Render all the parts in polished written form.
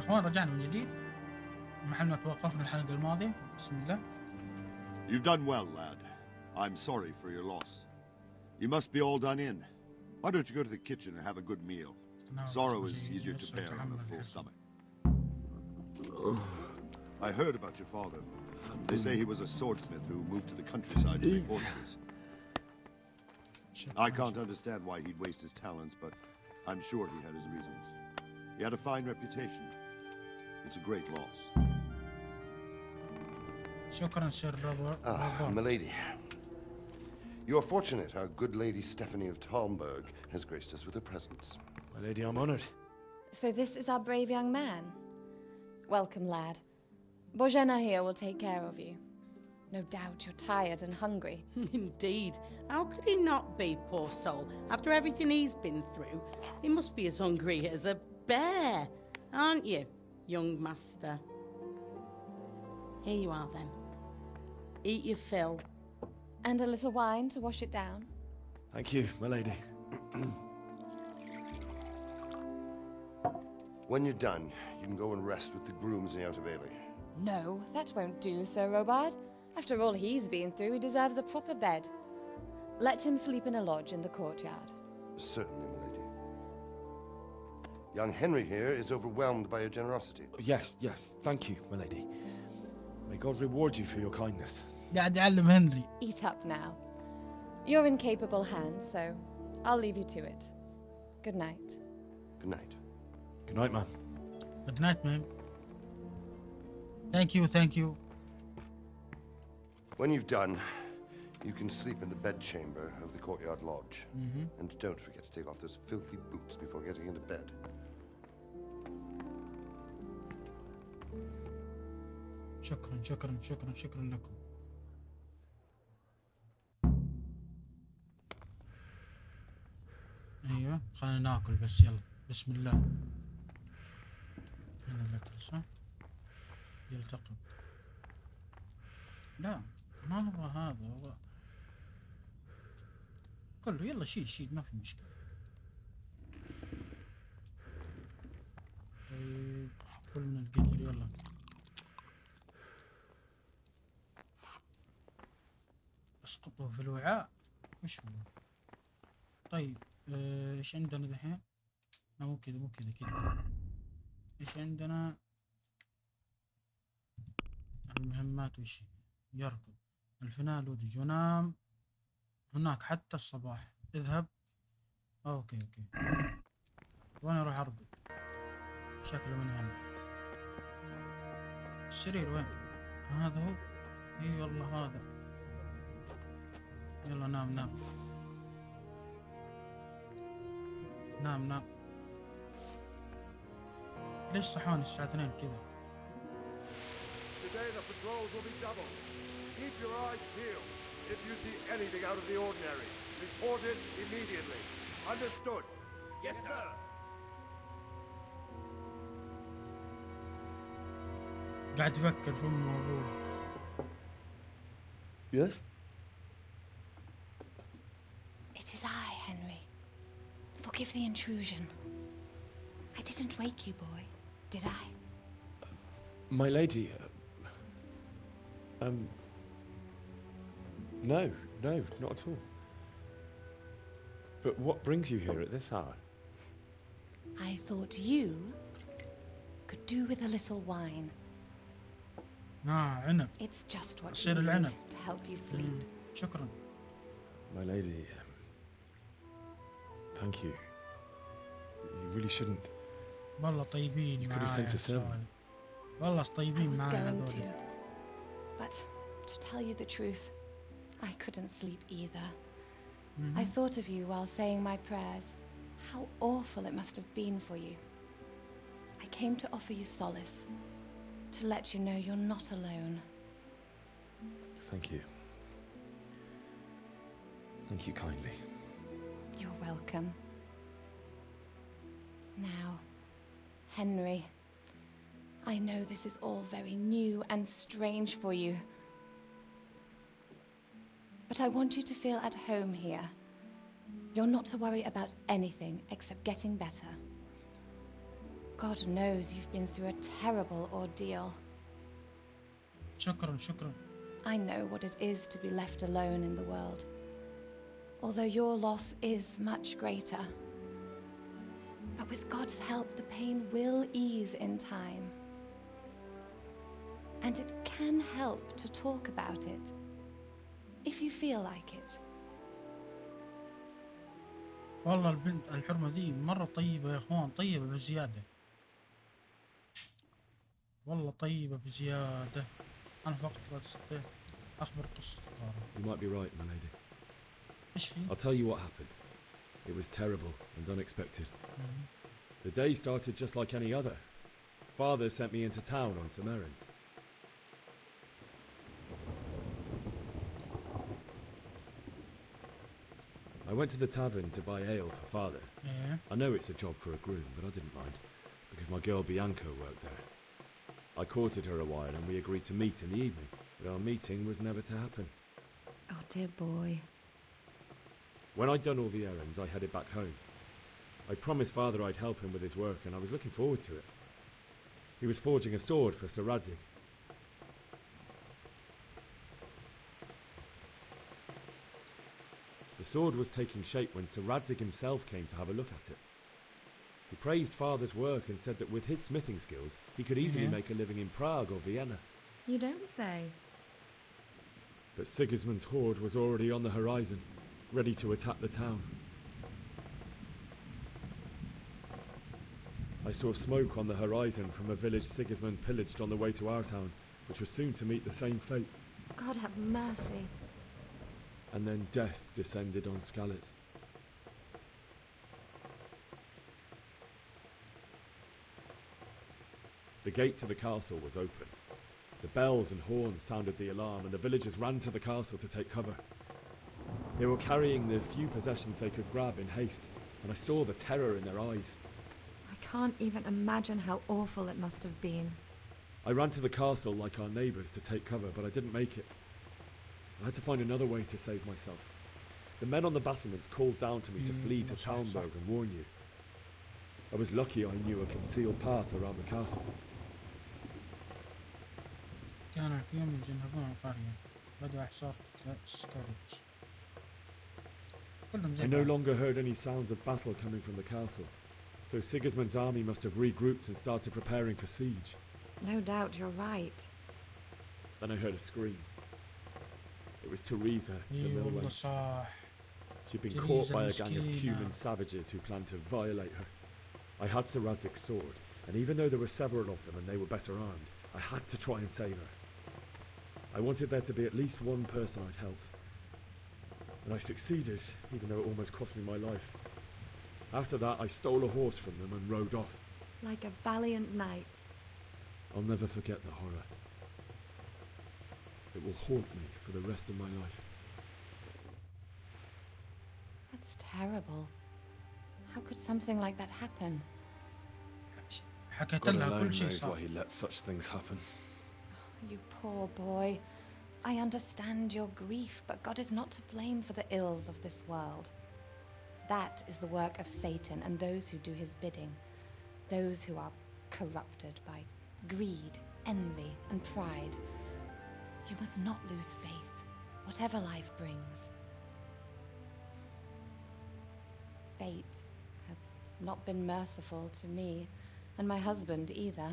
اخوان رجعنا من جديد محل ما توقفنا الحلقة الماضية. بسم الله. You've done well, lad. I'm sorry for your loss. You must be all done in. Why don't you go to the kitchen and have a good meal? Sorrow is easier to bear on a full stomach. I heard about your father. They say he was a swordsmith who moved to the countryside to make orchards. I can't understand why he'd waste his talents, but I'm sure he had his reasons. He had a fine reputation. It's a great loss. شكرا سير روبرت. Milady. You are fortunate our good lady Stephanie of Talmberg has graced us with her presence. My lady, I'm honored. So this is our brave young man. Welcome, lad. Bojena here will take care of you. No doubt you're tired and hungry. Indeed. How could he not be, poor soul? After everything he's been through, he must be as hungry as a bear, aren't you, young master? Here you are, then. Eat your fill. And a little wine to wash it down. Thank you, my lady. When you're done, you can go and rest with the grooms in the Outer Bailey. No, that won't do, Sir Robard. After all he's been through, he deserves a proper bed. Let him sleep in a lodge in the courtyard. Certainly, milady. Young Henry here is overwhelmed by your generosity. Yes, thank you, my lady. May God reward you for your kindness. قاعد يعلم هنري. Eat up now. You're in capable hands, so I'll leave you to it. Good night. Good night. Good night, man. Good night, ma'am. Thank you. When you've done, you can sleep in the bedchamber of the courtyard lodge. And don't forget to take off those filthy boots before getting into bed. شكرا لكم. ايوه خلينا ناكل بس يلا بسم الله. هنا الاكل صح؟ يلتقط. لا ما هو هذا هو كله. يلا شيل ما في مشكلة. طيب كل من القتل يلا. اسقطه في الوعاء. وش هو؟ طيب ايش عندنا دحين؟ لا مو كذا كذا. ايش عندنا؟ المهمات وش يركض الفناء لودج ونام هناك حتى الصباح. اذهب. اوكي وانا اروح ارقد. شكله من هنا. السرير وين؟ هذا هو. اي والله هذا. يلا نام. ليش صحوني الساعة 2 كذا؟ Today the patrols will be doubled. Keep your eyes peeled. If you see anything out of the ordinary, report it immediately. Understood? Yes, sir. قاعد يفكر في الموضوع. Yes? It is I, Henry. Forgive the intrusion. I didn't wake you, boy, did I? My lady, no, not at all. But what brings you here at this hour? I thought you could do with a little wine. عنب. It's just what عصير you need العنب. to help you sleep. شكرا. My lady, thank you. You really shouldn't. والله طيبين You could have sent a servant. والله I طيبين was معايا going to, هذول. but to tell you the truth, I couldn't sleep either. I thought of you while saying my prayers. How awful it must have been for you. I came to offer you solace, to let you know you're not alone. Thank you. Thank you kindly. You're welcome. Now, Henry, I know this is all very new and strange for you. But I want you to feel at home here. You're not to worry about anything except getting better. God knows you've been through a terrible ordeal. شكرا شكرا. I know what it is to be left alone in the world. Although your loss is much greater. But with God's help, the pain will ease in time. And it can help to talk about it, if you feel like it. والله البنت الحرمة دي مرة طيبة يا اخوان، طيبة بزيادة. والله طيبة بزيادة. أنا فقط لا أستطيع أخبر قصة القارة. You might be right, my lady. إيش في؟ I'll tell you what happened. It was terrible and unexpected. The day started just like any other. Father sent me into town on some errands. I went to the tavern to buy ale for Father. إيه. I know it's a job for a groom, but I didn't mind, because my girl Bianca worked there. I courted her a while and we agreed to meet in the evening, but our meeting was never to happen. Oh, dear boy. When I'd done all the errands, I headed back home. I promised Father I'd help him with his work, and I was looking forward to it. He was forging a sword for Sir Radzig. The sword was taking shape when Sir Radzig himself came to have a look at it. He praised Father's work and said that with his smithing skills, he could easily make a living in Prague or Vienna. You don't say. But Sigismund's horde was already on the horizon, ready to attack the town. I saw smoke on the horizon from a village Sigismund pillaged on the way to our town, which was soon to meet the same fate. God have mercy. And then death descended on Skalitz. The gate to the castle was open. The bells and horns sounded the alarm, and the villagers ran to the castle to take cover. They were carrying the few possessions they could grab in haste, and I saw the terror in their eyes. I can't even imagine how awful it must have been. I ran to the castle like our neighbours to take cover, but I didn't make it. I had to find another way to save myself. The men on the battlements called down to me to flee to Talmberg and warn you. I was lucky I knew a concealed path around the castle. كان اليوم يجنبون القرية. بدأ إحصار سكاليتش. I no longer heard any sounds of battle coming from the castle, so Sigismund's army must have regrouped and started preparing for siege. No doubt you're right. Then I heard a scream. It was Teresa, the إي mill والله wench. صح. She'd been Teresa caught by a gang of مسكينة. Cuman savages who planned to violate her. I had Sir Radzig's sword, and even though there were several of them and they were better armed, I had to try and save her. I wanted there to be at least one person I'd helped. And I succeeded, even though it almost cost me my life. After that, I stole a horse from them and rode off. Like a valiant knight. I'll never forget the horror. It will haunt me for the rest of my life. That's terrible. How could something like that happen? حكيت God لها alone كل شيء knows صار. why he lets such things happen. You poor boy. I understand your grief, but God is not to blame for the ills of this world. That is the work of Satan and those who do his bidding. Those who are corrupted by greed, envy, and pride. You must not lose faith, whatever life brings. Fate has not been merciful to me, and my husband either.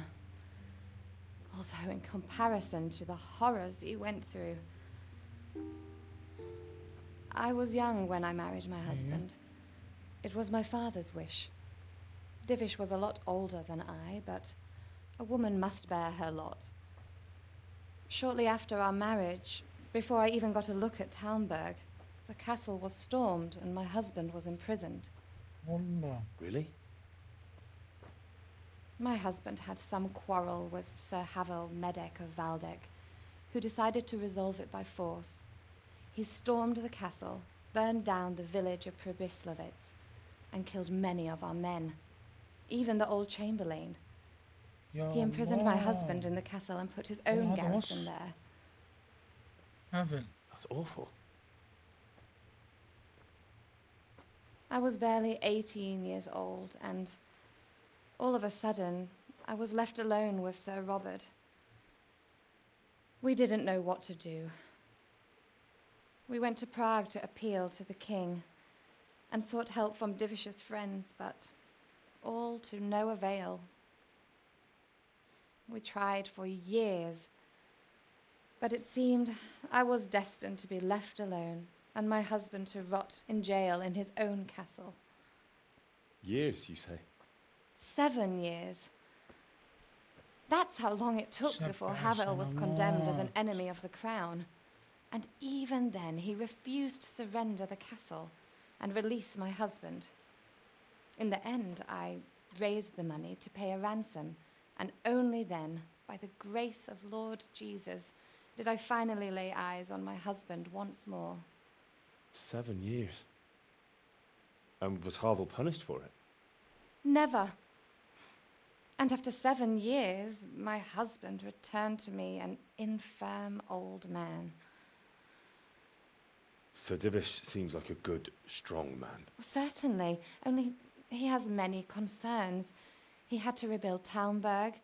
Although in comparison to the horrors he went through. I was young when I married my husband. It was my father's wish. Divish was a lot older than I, but a woman must bear her lot. Shortly after our marriage, before I even got a look at Talmberg, the castle was stormed and my husband was imprisoned. والله. Really? My husband had some quarrel with Sir Havel Medek of Valdek, who decided to resolve it by force. He stormed the castle, burned down the village of Pribyslavitz, and killed many of our men, even the old chamberlain. يا He imprisoned my الله. husband in the castle and put his own هذا garrison وصف. there. هبل. That's awful. I was barely 18 years old, and all of a sudden, I was left alone with Sir Robert. We didn't know what to do. We went to Prague to appeal to the king and sought help from Divish's friends, but all to no avail. We tried for years, but it seemed I was destined to be left alone and my husband to rot in jail in his own castle. Years, you say? 7 years. That's how long it took before Havel was condemned as an enemy of the crown. And even then, he refused to surrender the castle and release my husband. In the end, I raised the money to pay a ransom, and only then, by the grace of Lord Jesus, did I finally lay eyes on my husband once more. 7 years? And was Havel punished for it? Never. And after 7 years, my husband returned to me an infirm old man. Sir Divish seems like a good, strong man. Certainly, only he has many concerns. He had to rebuild Talmberg.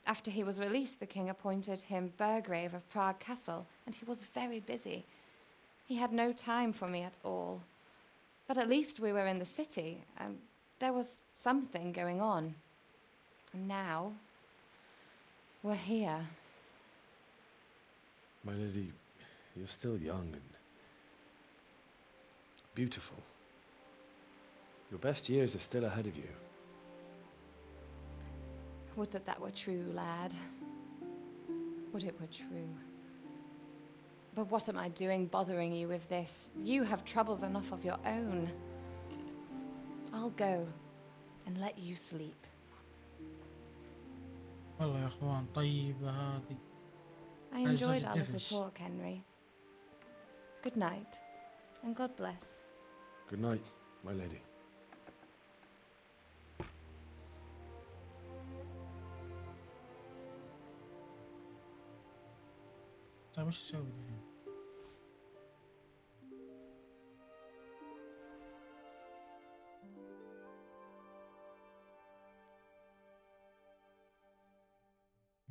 After he was released, the king appointed him Burgrave of Prague Castle, and he was very busy. He had no time for me at all. But at least we were in the city, and there was something going on. And now, we're here. My lady, you're still young and beautiful. Your best years are still ahead of you. Would that that were true, lad. Would it were true. But what am I doing bothering you with this? You have troubles enough of your own. I'll go and let you sleep. والله يا اخوان طيبة هذه. I enjoyed our little talk, Henry. Good night, and God bless. Good night, my lady. طيب وش اسوي الحين؟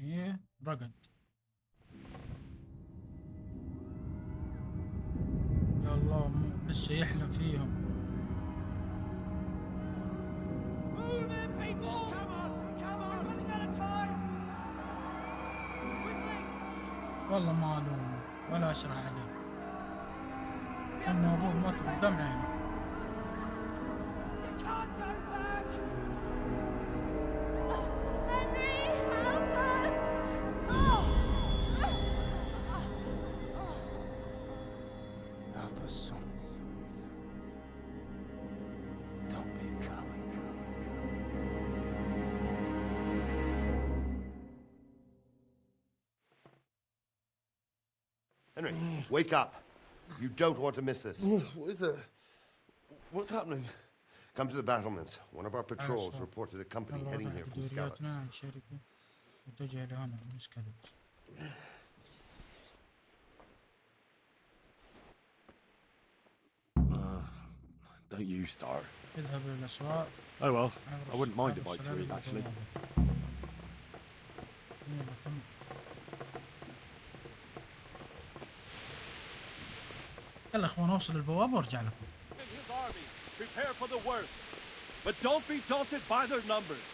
ايه رقد. يا الله لسه يحلم فيهم. والله ما الومه ولا اشرح عليه. انه ابوه مات قدام عينه. Henry, wake up. You don't want to miss this. What is it? What's happening? Come to the battlements. One of our patrols reported a company heading here from Scouts. Don't you start. يذهب إلى الأسواق. Oh well, I wouldn't mind a bite to eat actually. يلا اخوان اوصل البوابة وارجع لكم. His army, prepare for the worst, but don't be daunted by their numbers.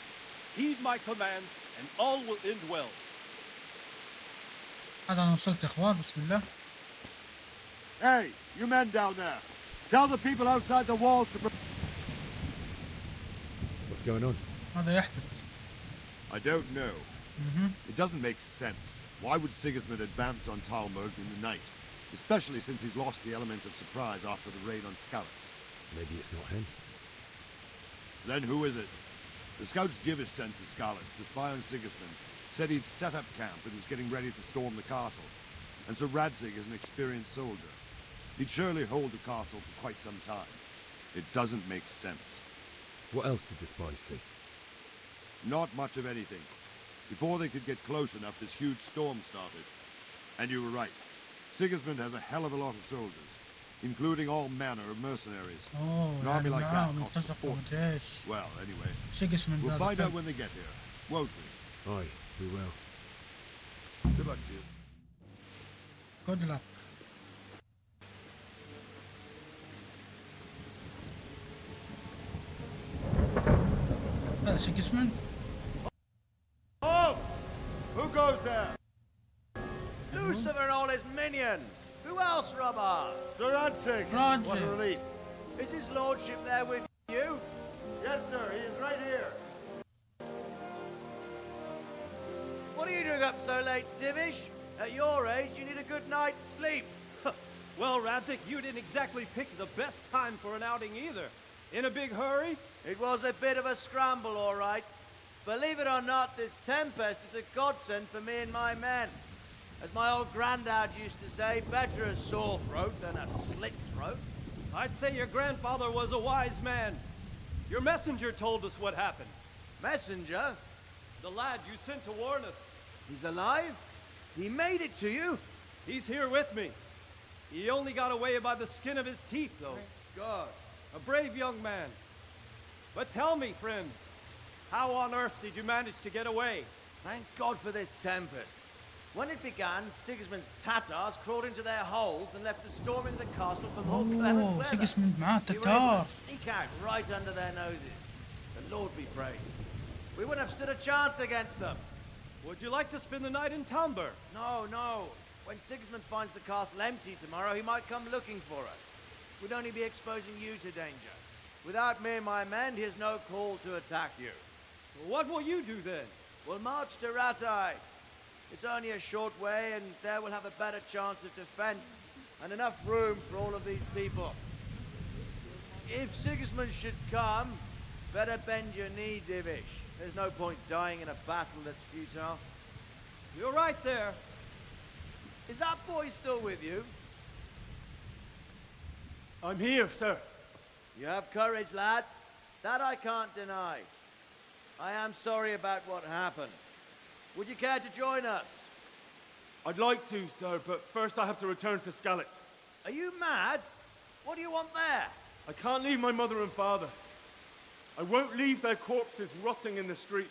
Heed my commands, and all will end well. هذا انا وصلت يا اخوان بسم الله. Hey, you men down there. Tell the people outside the walls to What's going on? ماذا يحدث؟ I don't know. It doesn't make sense. Why would Sigismund advance on Talmberg in the night? Especially since he's lost the element of surprise after the raid on Skalitz. Maybe it's not him. Then who is it? The scouts Divish sent to Skalitz to spy on Sigismund said he'd set up camp and was getting ready to storm the castle. And so Radzig is an experienced soldier. He'd surely hold the castle for quite some time. It doesn't make sense. What else did the spies see? Not much of anything. Before they could get close enough, this huge storm started. And you were right. Sigismund has a hell of a lot of soldiers. including all manner of mercenaries. اوه An army يعني like that معاهم costs a اتفقوا fortune. مدري ايش. Well, anyway, سيجسموند we'll هذا find out كلب. when they get here, won't we? Aye, we will. Good luck to you. Good luck. هذا سيجسموند. Halt! Who goes there? Lucifer and all his minions! Who else, Rubber? Sir Ansig! Radzig. What a relief. Is his lordship there with you? Yes, sir, he is right here. What are you doing up so late, Divish? At your age, you need a good night's sleep. Well, Radzig, you didn't exactly pick the best time for an outing either. In a big hurry? It was a bit of a scramble, all right. Believe it or not, this tempest is a godsend for me and my men. As my old granddad used to say, better a sore throat than a slit throat. I'd say your grandfather was a wise man. Your messenger told us what happened. Messenger? The lad you sent to warn us. He's alive? He made it to you? He's here with me. He only got away by the skin of his teeth, though. Thank God. A brave young man. But tell me, friend, how on earth did you manage to get away? Thank God for this tempest. When it began, Sigismund's Tatars crawled into their holes and left the storm in the castle for more clement اوه weather. سيجسموند معاه We were able تتار. to sneak out right under their noses. The Lord be praised. We wouldn't have stood a chance against them. Would you like to spend the night in Talmber? No, no. When Sigismund finds the castle empty tomorrow, he might come looking for us. We'd only be exposing you to danger. Without me and my men, he has no call to attack you. What will you do then? We'll march to Ratai. It's only a short way, and there we'll have a better chance of defense and enough room for all of these people. If Sigismund should come, better bend your knee, Divish. There's no point dying in a battle that's futile. You're right there. Is that boy still with you? I'm here, sir. You have courage, lad. That I can't deny. I am sorry about what happened. Would you care to join us? I'd like to, sir, but first I have to return to Skalitz. Are you mad? What do you want there? I can't leave my mother and father. I won't leave their corpses rotting in the street.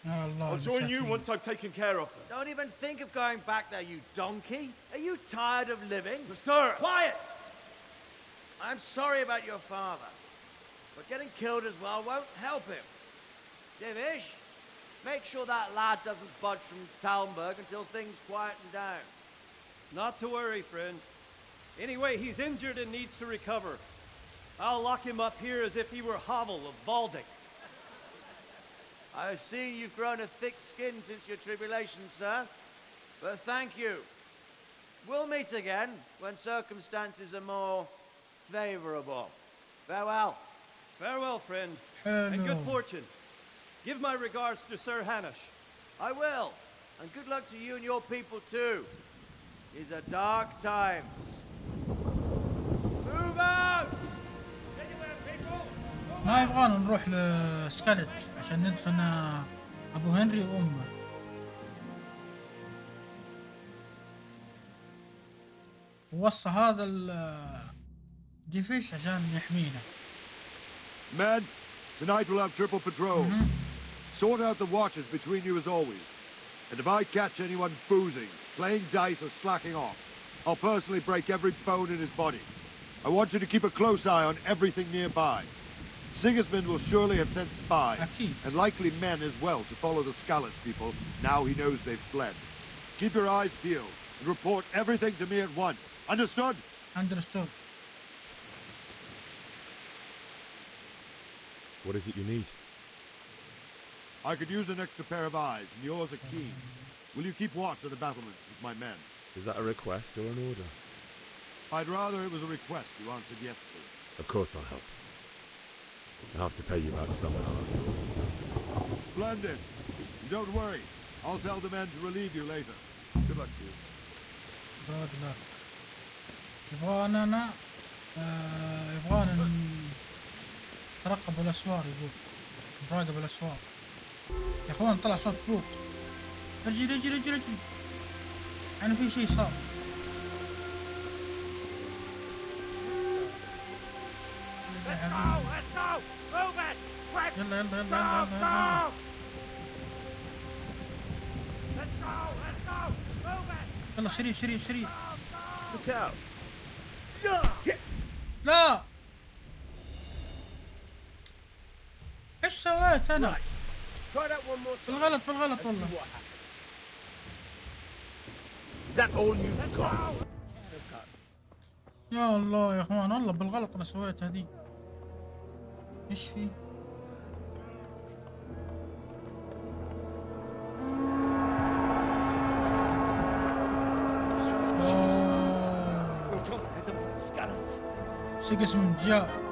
يا الله I'll join you مساكين. once I've taken care of them. Don't even think of going back there, you donkey. Are you tired of living? But sir! Quiet! I'm sorry about your father, but getting killed as well won't help him. Divish, make sure that lad doesn't budge from Talmberg until things quieten down. Not to worry, friend. Anyway, he's injured and needs to recover. I'll lock him up here as if he were Havel of Baldic. I've seen you've grown a thick skin since your tribulation, sir. But thank you. We'll meet again when circumstances are more favorable. Farewell. Farewell, friend. And good حلو. fortune. Give my regards to Sir Hanush. I will. And good luck to you and your people too. These are dark times. Move out! Anywhere, people! ما يبغانا نروح لسكالت عشان ندفن ابو هنري وامه. ووصى هذا الديفيش عشان يحمينا. Men, tonight we'll have triple patrol. Sort out the watches between you as always. And if I catch anyone boozing, playing dice or slacking off, I'll personally break every bone in his body. I want you to keep a close eye on everything nearby. Sigismund will surely have sent spies, أكيد. and likely men as well, to follow the Skalitz people now he knows they've fled. Keep your eyes peeled and report everything to me at once. Understood? Understood. What is it you need? I could use an extra pair of eyes, and yours are keen. Will you keep watch on the battlements with my men? Is that a request or an order? I'd rather it was a request you answered yes to. Of course I'll help. I'll have to pay you back somehow. Splendid. And don't worry. I'll tell the men to relieve you later. Good luck to you. good luck. يبغانا يبغانا نترقب الاسوار يقول نراقب الاسوار. يا اخوان طلع صوت بوق. رجل رجل رجل رجل. يعني في شيء صار. يلا يلا يلا يلا يلا. يلا سريع سريع سريع. لا ايش سويت انا؟ بالغلط بالغلط والله. يا الله يا اخوان والله بالغلط انا سويت هذه. ايش في؟ سيجسموند جاء.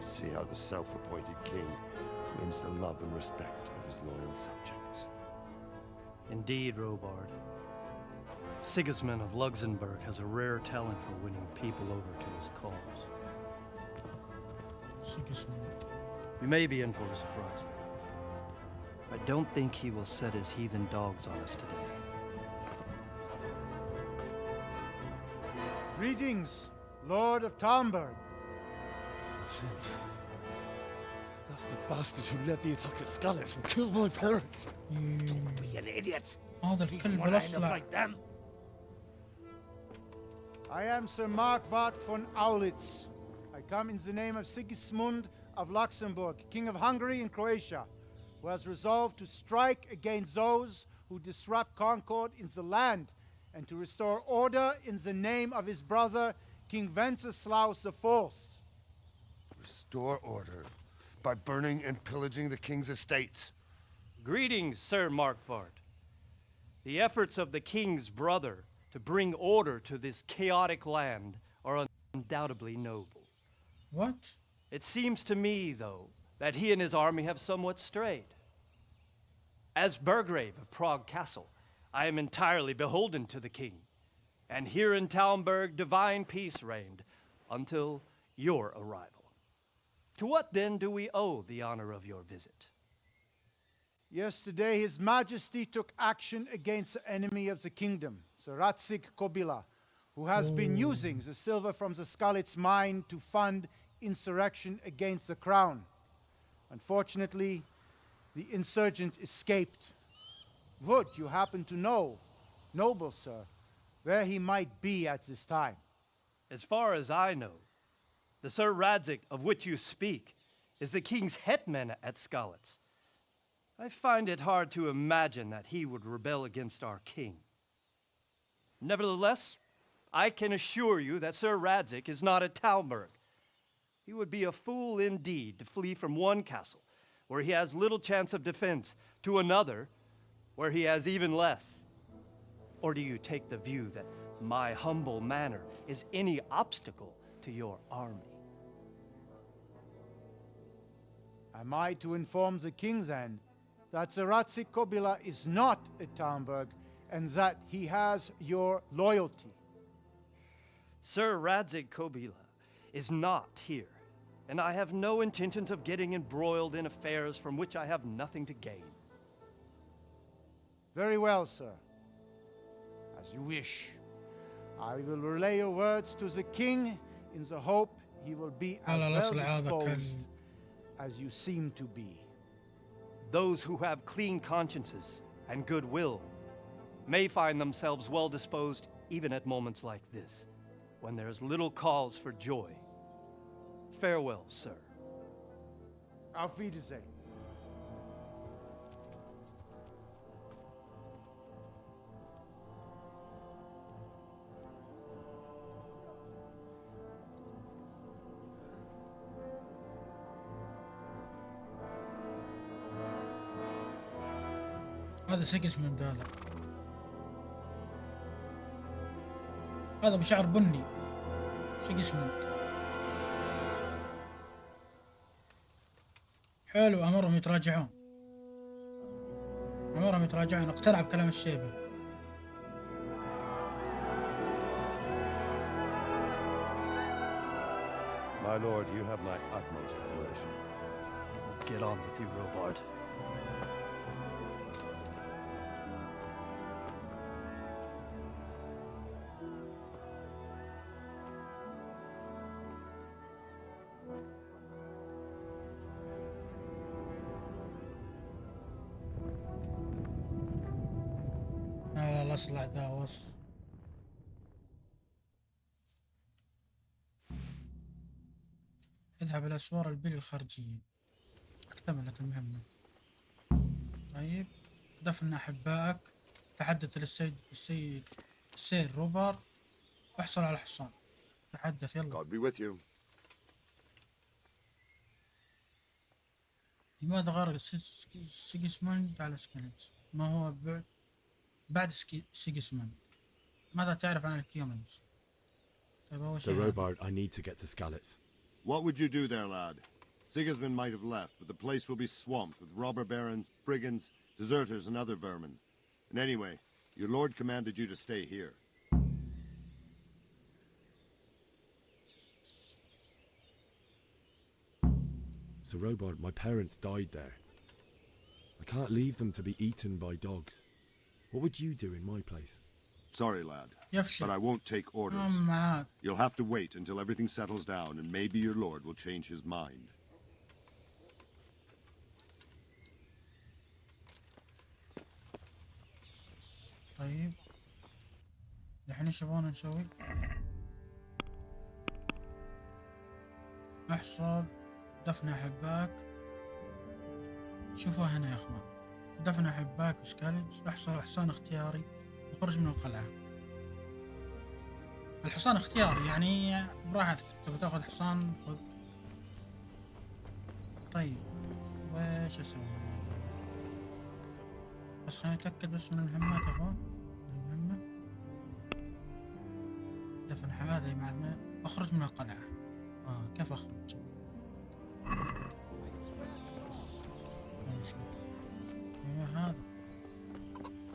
See how the self-appointed king wins the love and respect of his loyal subjects. Indeed, Robard. Sigismund of Luxembourg has a rare talent for winning people over to his cause. Sigismund. We may be in for a surprise, though. I don't think he will set his heathen dogs on us today. Greetings, Lord of Talmberg. That's the bastard who led the attack at Scarlet and killed my parents. Don't be an idiot. هذا الكلب الأصلع. Like them. I am Sir Markwart von Aulitz. I come in the name of Sigismund of Luxembourg, King of Hungary and Croatia, who has resolved to strike against those who disrupt concord in the land and to restore order in the name of his brother, King Wenceslaus IV. Restore order by burning and pillaging the king's estates. Greetings, Sir Markwart. The efforts of the king's brother to bring order to this chaotic land are undoubtedly noble. What? It seems to me, though, that he and his army have somewhat strayed. As Burgrave of Prague Castle, I am entirely beholden to the king, and here in Talmberg divine peace reigned until your arrival. To what then do we owe the honor of your visit? Yesterday, His Majesty took action against the enemy of the kingdom, Sir Ratsig Kobila, who has been using the silver from the Skalitz mine to fund insurrection against the crown. Unfortunately, the insurgent escaped. Would you happen to know, noble sir, where he might be at this time? As far as I know, the Sir Radzic of which you speak is the king's hetman at Skalitz. I find it hard to imagine that he would rebel against our king. Nevertheless, I can assure you that Sir Radzic is not at Talmberg. He would be a fool indeed to flee from one castle, where he has little chance of defense, to another, where he has even less. Or do you take the view that my humble manner is any obstacle to your army? Am I to inform the king then that Sir Ratsig Kobila is not at Talmberg and that he has your loyalty? Sir Radzic Kobila is not here, and I have no intentions of getting embroiled in affairs from which I have nothing to gain. Very well, sir. As you wish. I will relay your words to the king in the hope he will be as well disposed as you seem to be. Those who have clean consciences and goodwill may find themselves well disposed even at moments like this, when there is little cause for joy. Farewell, sir. Auf Wiedersehen. هذا سيجسموند هذا بشعر بني سيجسموند. حلو. أمرهم يتراجعون اقتنع بكلام الشيبة. My lord, you have my utmost admiration. Get on with you, Robard. أصلع ذا وسخ. اذهب إلى أسوار البلي الخارجية. اكتملت المهمة. طيب دفن أحبائك. تحدث السيد روبر. احصل على الحصان. تحدث يلا. God be with you. لماذا غار سيجسموند على سكيلتس؟ ما هو بعد سيجسموند؟ ماذا تعرف عن الكيومنز؟ So Robard, I need to get to Skalitz. What would you do there, lad? Sigismund might have left, but the place will be swamped with robber barons, brigands, deserters, and other vermin. And anyway, your lord commanded you to stay here. So Robard, my parents died there. I can't leave them to be eaten by dogs. What would you do in my place? Sorry, lad, but I won't take orders. You'll have to wait until everything settles down, and maybe your lord will change his mind. طيب الحين ايش يبغون نسوي؟ احصل دفن احباك. شوفوا هنا يا اخوان، دفن احباك سكاليتس. احصل حصان اختياري وخرج من القلعة. الحصان اختياري يعني براحتك، تبي تاخذ حصان خذ. طيب ويش اسوي؟ بس خليني اتاكد بس من المهمات يا اخوان. المهمة دفن هذا مع اخرج من القلعة. كيف اخرج؟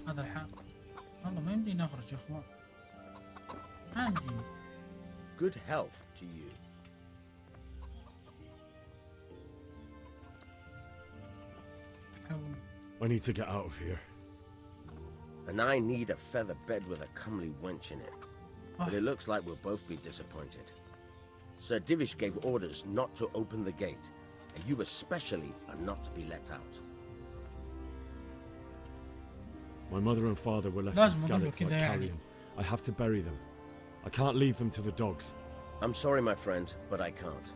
هذا الحال. والله ما يمديني اخرج يا اخوان. ما يمديني. Good health to you. I need to get out of here. And I need a feather bed with a comely wench in it. But it looks like we'll both be disappointed. Sir Divish gave orders not to open the gate, and you especially are not to be let out. My mother and father were left in Skalitz like carrion. I have to bury them. I can't leave them to the dogs. I'm sorry, my friend, but I can't.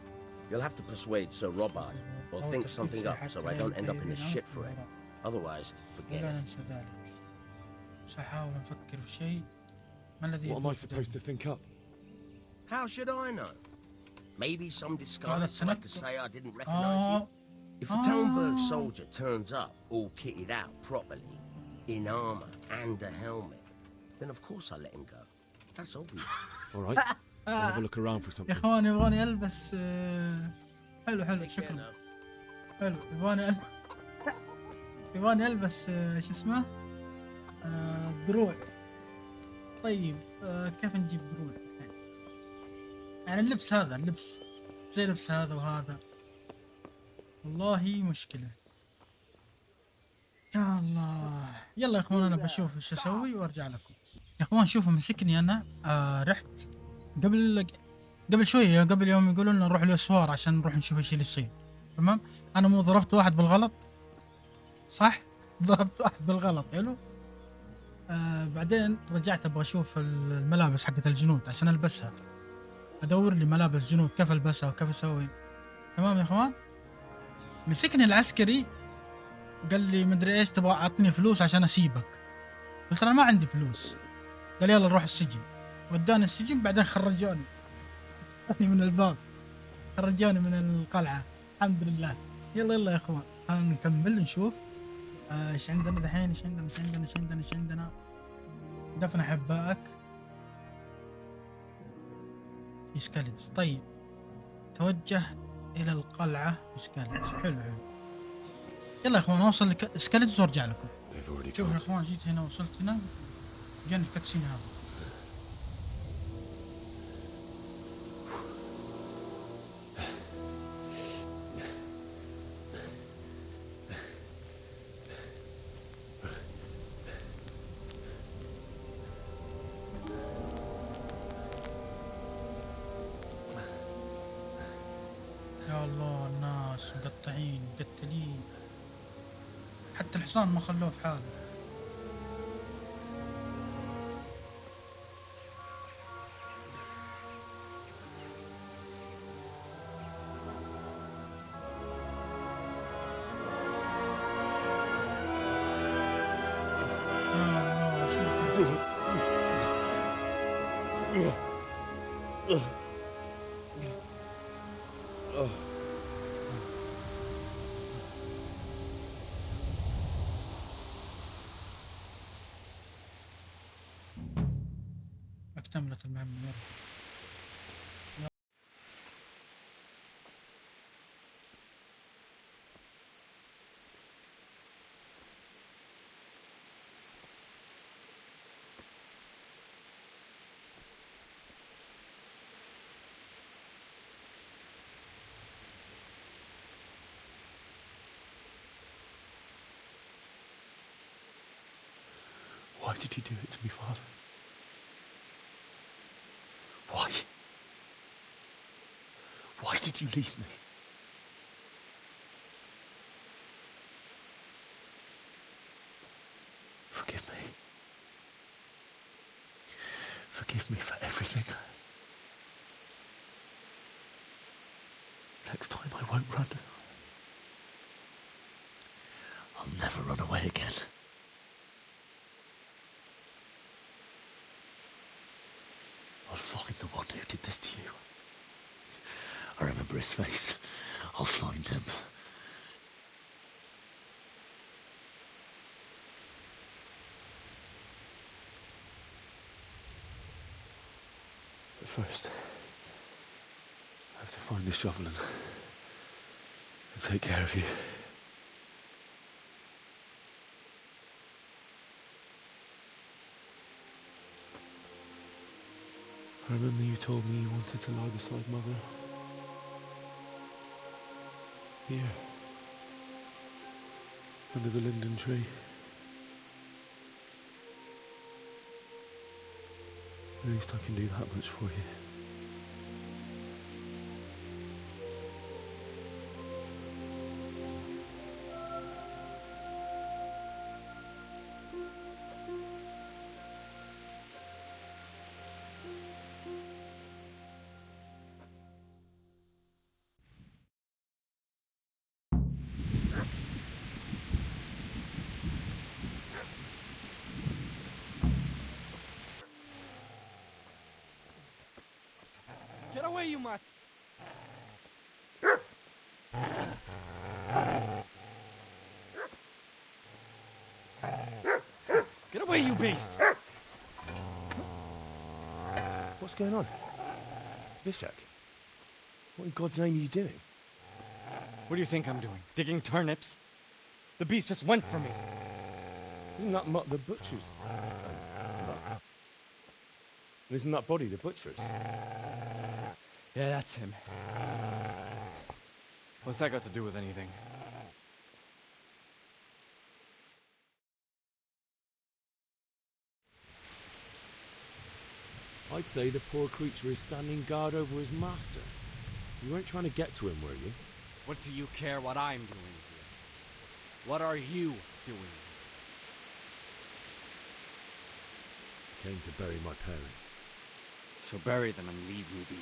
You'll have to persuade Sir Robard, or think something up so I don't end up in a shit for it. Otherwise, forget it. What am I supposed to think up? How should I know? Maybe some disguise so I could say I didn't recognize you. If a Talmberg soldier turns up all kitted out properly, in armor and a helmet, then of course I'll let him go. That's obvious. All right. I'll have a look around for something. يا اخوان يبغاني البس حلو شكرا. حلو يبغاني البس شو اسمه دروع. طيب كيف نجيب دروع؟ يعني اللبس زي لبس هذا وهذا. والله مشكلة. يا الله. يلا يا اخوان انا بشوف ايش اسوي وارجع لكم. يا اخوان شوفوا مسكني انا. رحت قبل شوية، قبل يوم يقولون لنا نروح الأسوار عشان نروح نشوف ايش اللي يصير. تمام. انا مو ضربت واحد بالغلط صح؟ ضربت واحد بالغلط. حلو. بعدين رجعت ابغى اشوف الملابس حقت الجنود عشان البسها. ادور لي ملابس جنود كيف البسها وكيف اسوي. تمام يا اخوان. مسكني العسكري قال لي مدري ايش تبغى اعطني فلوس عشان اسيبك. قلت انا ما عندي فلوس. قال يلا نروح السجن. وداني السجن بعدين خرجوني من الباب. خرجوني من القلعة الحمد لله. يلا يا اخوان نكمل نشوف ايش عندنا دحين. ايش عندنا دفن احبائك في سكاليتس. طيب توجه الى القلعة في سكاليتس. حلو يلا يا اخوان اوصل لسكاليتس وارجع لكم. شوف يا اخوان جيت هنا وصلت هنا جاني الكاتسين هذا. يا الله الناس مقطعين مقتلين، حتى الحصان ما خلوه في حاله. اكتملت المهمة. Why did you do it to me, Father? Why? Why did you leave me? Forgive me. Forgive me for everything. Next time I won't run. I'll never run away again. I'll find the one who did this to you. I remember his face. I'll find him. But first, I have to find this shovel and take care of you. I remember you told me you wanted to lie beside Mother. Here. Under the linden tree. At least I can do that much for you. Get away, you mutt! Get away, you beast! What's going on? Bishak, what in God's name are you doing? What do you think I'm doing? Digging turnips? The beast just went for me. Isn't that Mutt the butcher's? Isn't that body the butcher's? Yeah, that's him. What's that got to do with anything? I'd say the poor creature is standing guard over his master. You weren't trying to get to him, were you? What do you care what I'm doing here? What are you doing? Came to bury my parents. So bury them and leave me be.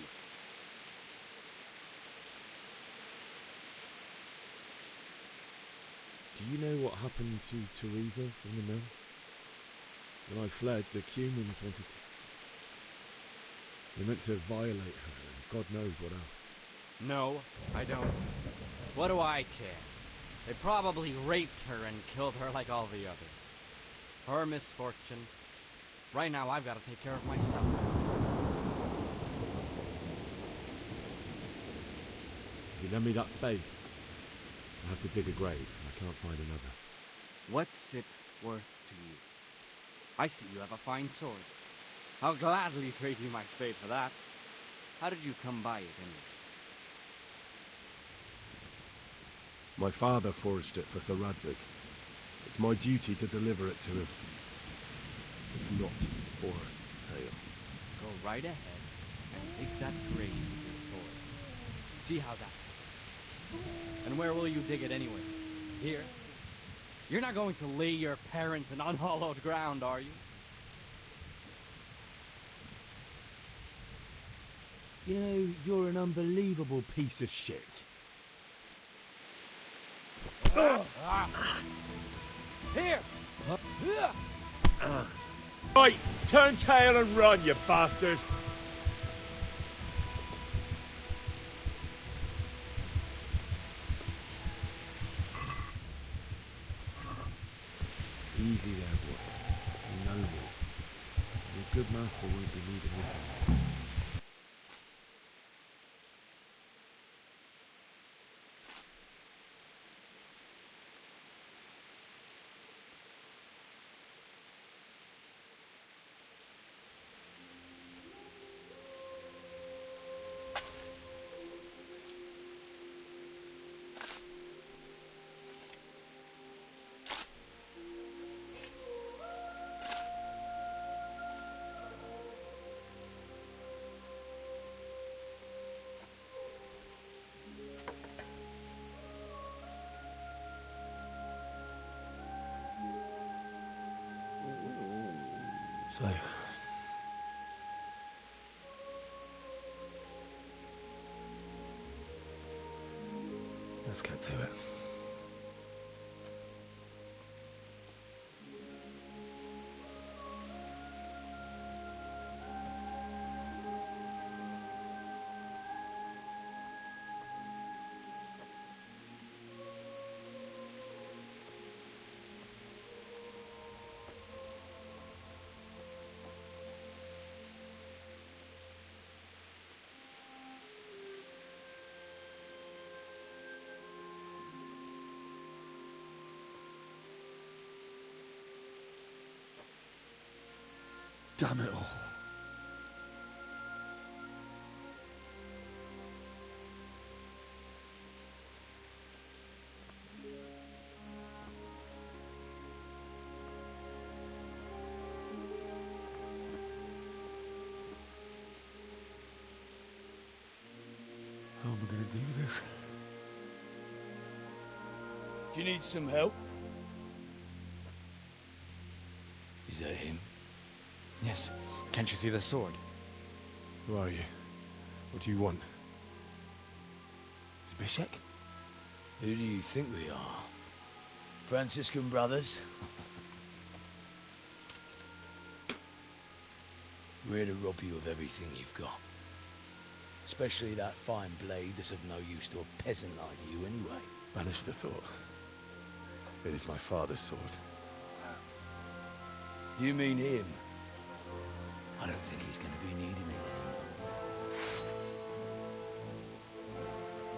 Do you know what happened to Teresa from the mill? When I fled, the Cumans wanted to... They meant to violate her, and God knows what else. No, I don't. What do I care? They probably raped her and killed her like all the others. Her misfortune. Right now, I've got to take care of myself. If you lend me that spade, I have to dig a grave, and I can't find another. What's it worth to you? I see you have a fine sword. I'll gladly trade you my spade for that. How did you come by it, anyway? My father forged it for Sir Radzik. It's my duty to deliver it to him. It's not for sale. Go right ahead and dig that grave with your sword. See how that goes. And where will you dig it anyway? Here? You're not going to lay your parents in unhallowed ground, are you? You know, you're an unbelievable piece of shit. Here! Right, turn tail and run, you bastard! Easy there, boy. You know me. Your good master won't be needing this anymore. So, let's get to it. Damn it all. How am I going to do this? Do you need some help? Is that him? Yes. Can't you see the sword? Who are you? What do you want? Zbyszek? Who do you think we are? Franciscan brothers? We're here to rob you of everything you've got. Especially that fine blade that's of no use to a peasant like you anyway. Banish the thought. It is my father's sword. You mean him? I don't think he's going to be needing it anymore.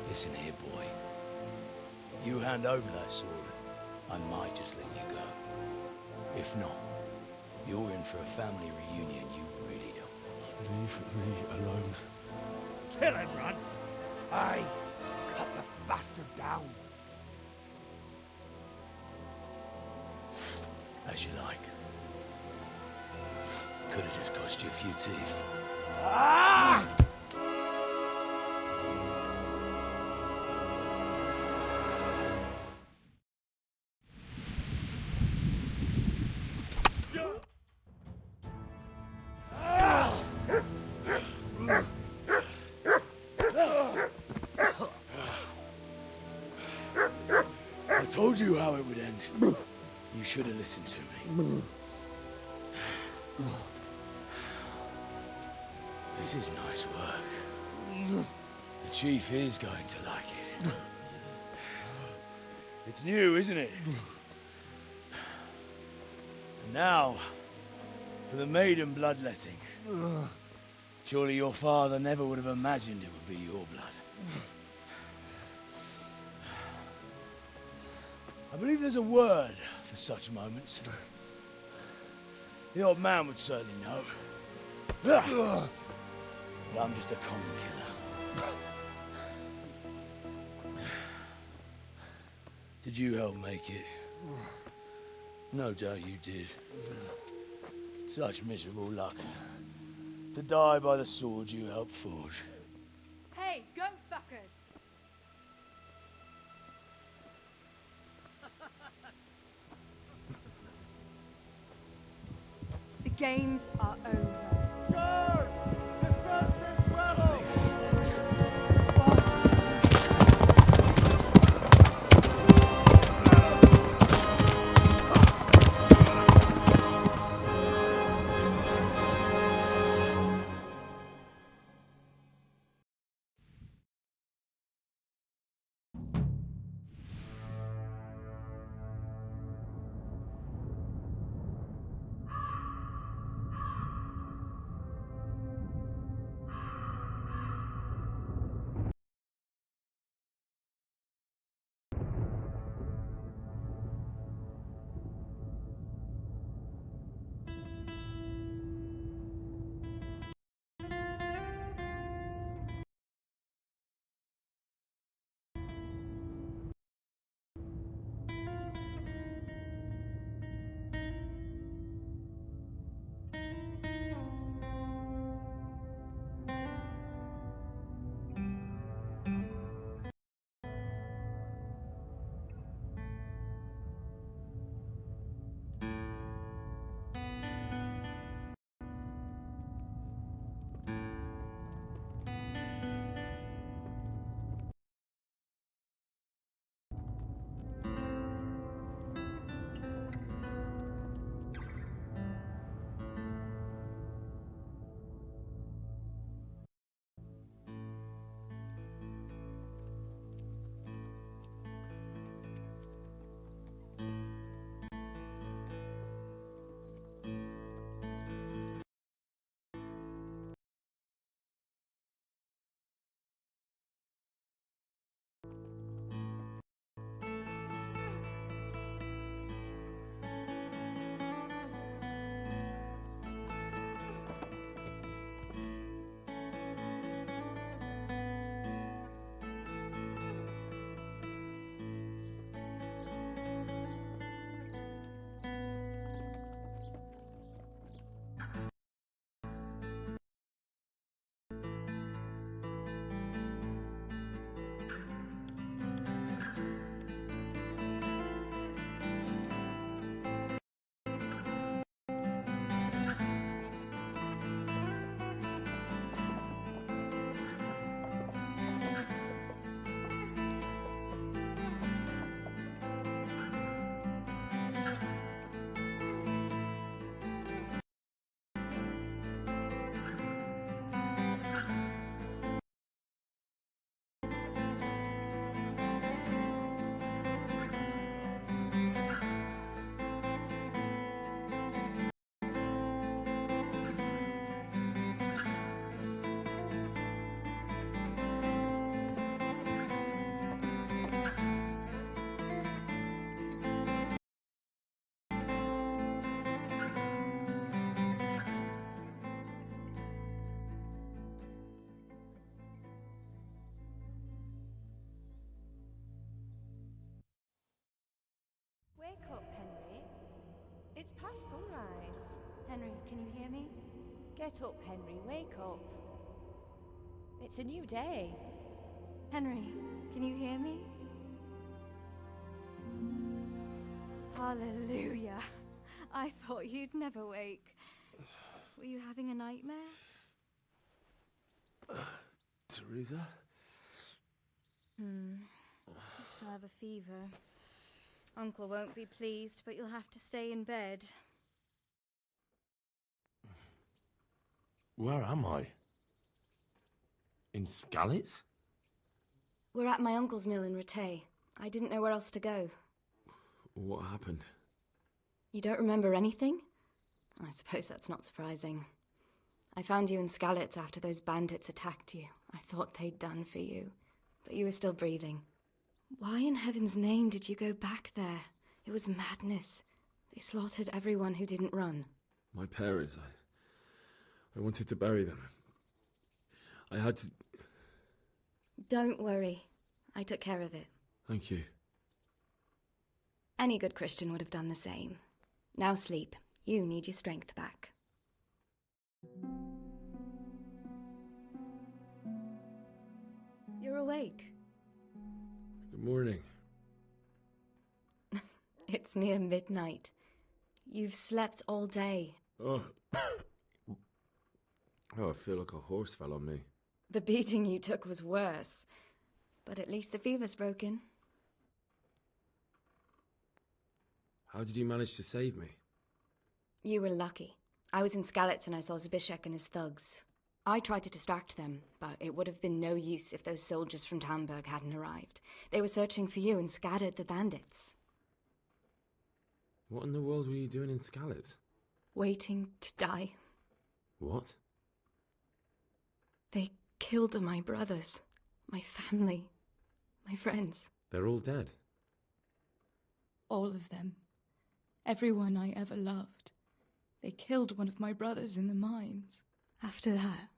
Listen here, boy. You hand over that sword, I might just let you go. If not, you're in for a family reunion you really don't. Leave me alone. Kill him, Runt! Aye, cut the bastard down. As you like. Could have just cost you a few teeth. Ah! I told you how it would end. You should have listened to me. This is nice work. The chief is going to like it. It's new, isn't it? And now, for the maiden bloodletting. Surely your father never would have imagined it would be your blood. I believe there's a word for such moments. The old man would certainly know. But I'm just a common killer. Did you help make it? No doubt you did. Such miserable luck. To die by the sword you helped forge. Hey, go fuckers! The games are over. Guard! Disperse this rabble! can you hear me? Get up, Henry, wake up. It's a new day. Henry, can you hear me? Hallelujah. I thought you'd never wake. Were you having a nightmare? Teresa? You still have a fever. Uncle won't be pleased, but you'll have to stay in bed. Where am I? In Skalitz? We're at my uncle's mill in Rattay. I didn't know where else to go. What happened? You don't remember anything? I suppose that's not surprising. I found you in Skalitz after those bandits attacked you. I thought they'd done for you, but you were still breathing. Why in heaven's name did you go back there? It was madness. They slaughtered everyone who didn't run. My parents, I wanted to bury them. I had to... Don't worry. I took care of it. Thank you. Any good Christian would have done the same. Now sleep. You need your strength back. You're awake. Good morning. It's near midnight. You've slept all day. Oh. Oh, I feel like a horse fell on me. The beating you took was worse. But at least the fever's broken. How did you manage to save me? You were lucky. I was in Skalitz and I saw Zbyszek and his thugs. I tried to distract them, but it would have been no use if those soldiers from Talmberg hadn't arrived. They were searching for you and scattered the bandits. What in the world were you doing in Skalitz? Waiting to die. What? They killed my brothers, my family, my friends. They're all dead. All of them. Everyone I ever loved. They killed one of my brothers in the mines. After that,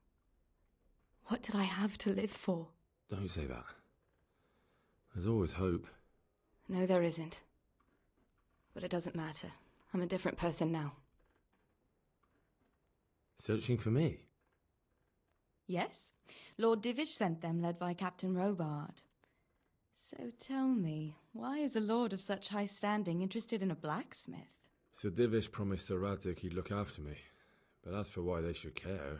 what did I have to live for? Don't say that. There's always hope. No, there isn't. But it doesn't matter. I'm a different person now. Searching for me? Yes. Lord Divish sent them, led by Captain Robard. So tell me, why is a lord of such high standing interested in a blacksmith? Sir Divish promised Sir Radzig he'd look after me. But as for why they should care,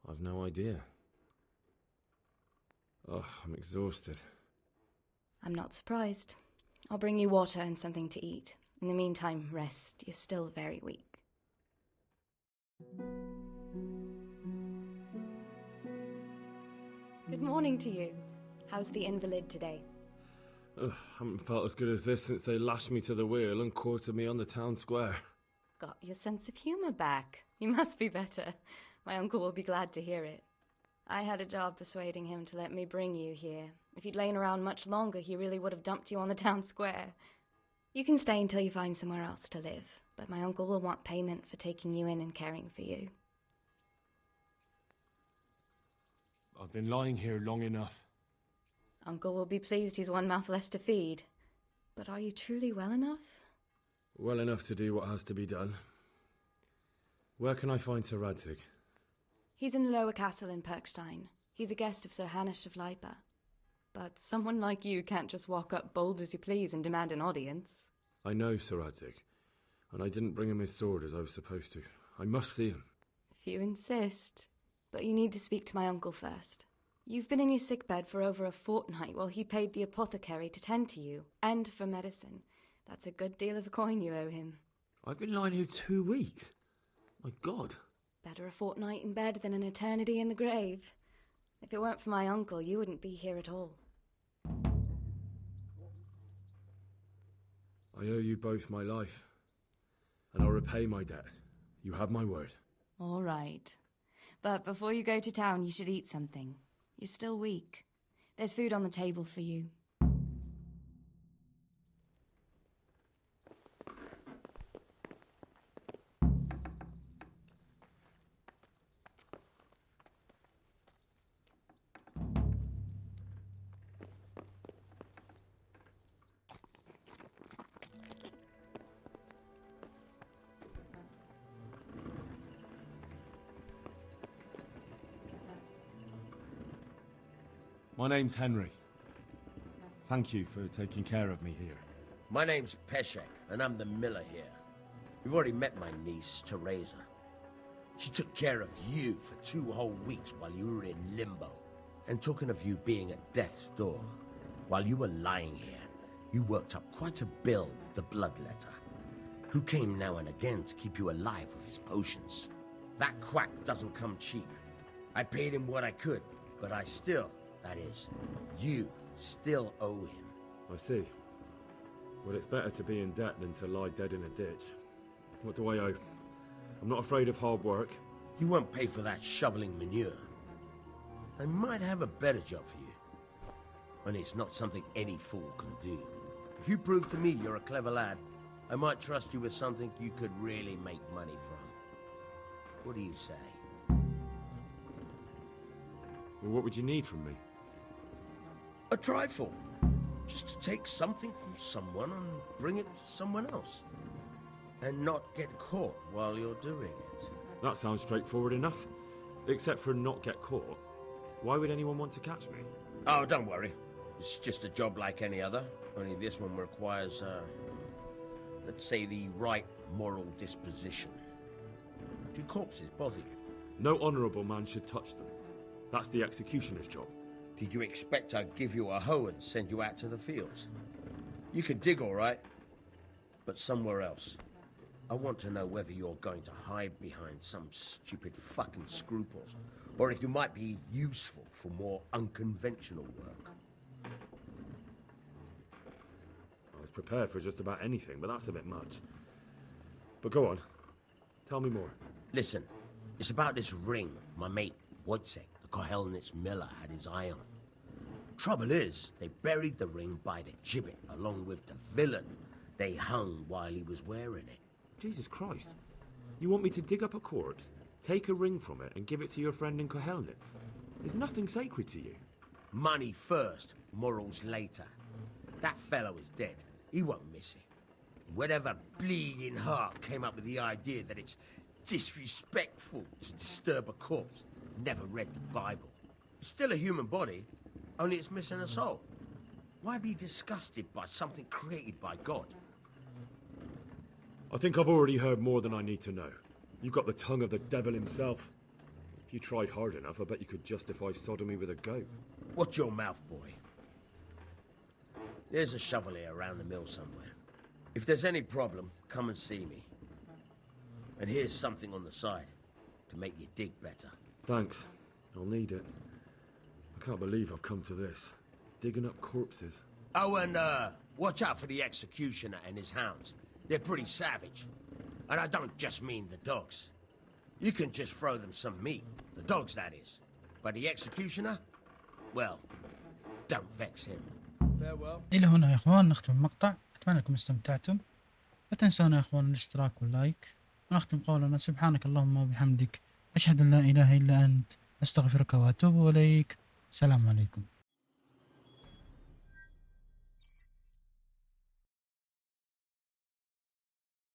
I've no idea. Oh, I'm exhausted. I'm not surprised. I'll bring you water and something to eat. In the meantime, rest. You're still very weak. Good morning to you. How's the invalid today? Ugh, haven't felt as good as this since they lashed me to the wheel and quartered me on the town square. Got your sense of humour back. You must be better. My uncle will be glad to hear it. I had a job persuading him to let me bring you here. If you'd lain around much longer, he really would have dumped you on the town square. You can stay until you find somewhere else to live, but my uncle will want payment for taking you in and caring for you. I've been lying here long enough. Uncle will be pleased he's one mouth less to feed. But are you truly well enough? Well enough to do what has to be done. Where can I find Sir Radzig? He's in the lower castle in Perkstein. He's a guest of Sir Hanush of Laipa. But someone like you can't just walk up bold as you please and demand an audience. I know Sir Radzig, and I didn't bring him his sword as I was supposed to. I must see him. If you insist. But you need to speak to my uncle first. You've been in your sickbed for over a fortnight while he paid the apothecary to tend to you, and for medicine. That's a good deal of a coin you owe him. I've been lying here 2 weeks. My God. Better a fortnight in bed than an eternity in the grave. If it weren't for my uncle, you wouldn't be here at all. I owe you both my life, and I'll repay my debt. You have my word. All right. But before you go to town, you should eat something. You're still weak. There's food on the table for you. My name's Henry. Thank you for taking care of me here. My name's Peshek, and I'm the miller here. You've already met my niece, Teresa. She took care of you for 2 whole weeks while you were in limbo. And talking of you being at death's door, while you were lying here, you worked up quite a bill with the bloodletter, who came now and again to keep you alive with his potions. That quack doesn't come cheap. I paid him what I could, but I still, that is, you still owe him. I see. Well, it's better to be in debt than to lie dead in a ditch. What do I owe? I'm not afraid of hard work. You won't pay for that shoveling manure. I might have a better job for you. And it's not something any fool can do. If you prove to me you're a clever lad, I might trust you with something you could really make money from. What do you say? Well, what would you need from me? A trifle. Just to take something from someone and bring it to someone else. And not get caught while you're doing it. That sounds straightforward enough. Except for not get caught. Why would anyone want to catch me? Oh, don't worry. It's just a job like any other. Only this one requires, let's say, the right moral disposition. Do corpses bother you? No honourable man should touch them. That's the executioner's job. Did you expect I'd give you a hoe and send you out to the fields? You can dig all right, but somewhere else. I want to know whether you're going to hide behind some stupid fucking scruples, or if you might be useful for more unconventional work. I was prepared for just about anything, but that's a bit much. But go on. Tell me more. Listen, it's about this ring my mate Wojciech, the Kohelnitz miller, had his eye on. Trouble is, they buried the ring by the gibbet along with the villain they hung while he was wearing it. Jesus Christ. You want me to dig up a corpse, take a ring from it, and give it to your friend in Kohelnitz? There's nothing sacred to you. Money first, morals later. That fellow is dead. He won't miss it. Whatever bleeding heart came up with the idea that it's disrespectful to disturb a corpse never read the Bible. It's still a human body, only it's missing a soul. Why be disgusted by something created by God? I think I've already heard more than I need to know. You've got the tongue of the devil himself. If you tried hard enough, I bet you could justify sodomy with a goat. Watch your mouth, boy. There's a shovel here around the mill somewhere. If there's any problem, come and see me. And here's something on the side to make you dig better. Thanks. I'll need it. I can't believe I've come to this. Digging up corpses. Oh, and watch out for the executioner and his hounds. They're pretty savage. And I don't just mean the dogs. You can just throw them some meat. The dogs, that is. But the executioner? Well, don't vex him. Farewell. إلى هنا يا إخوان نختم المقطع. أتمنى أنكم استمتعتم. لا تنسونا يا إخوان الاشتراك واللايك. ونختم قولنا سبحانك اللهم وبحمدك أشهد أن لا إله إلا أنت أستغفرك وأتوب إليك. السلام عليكم.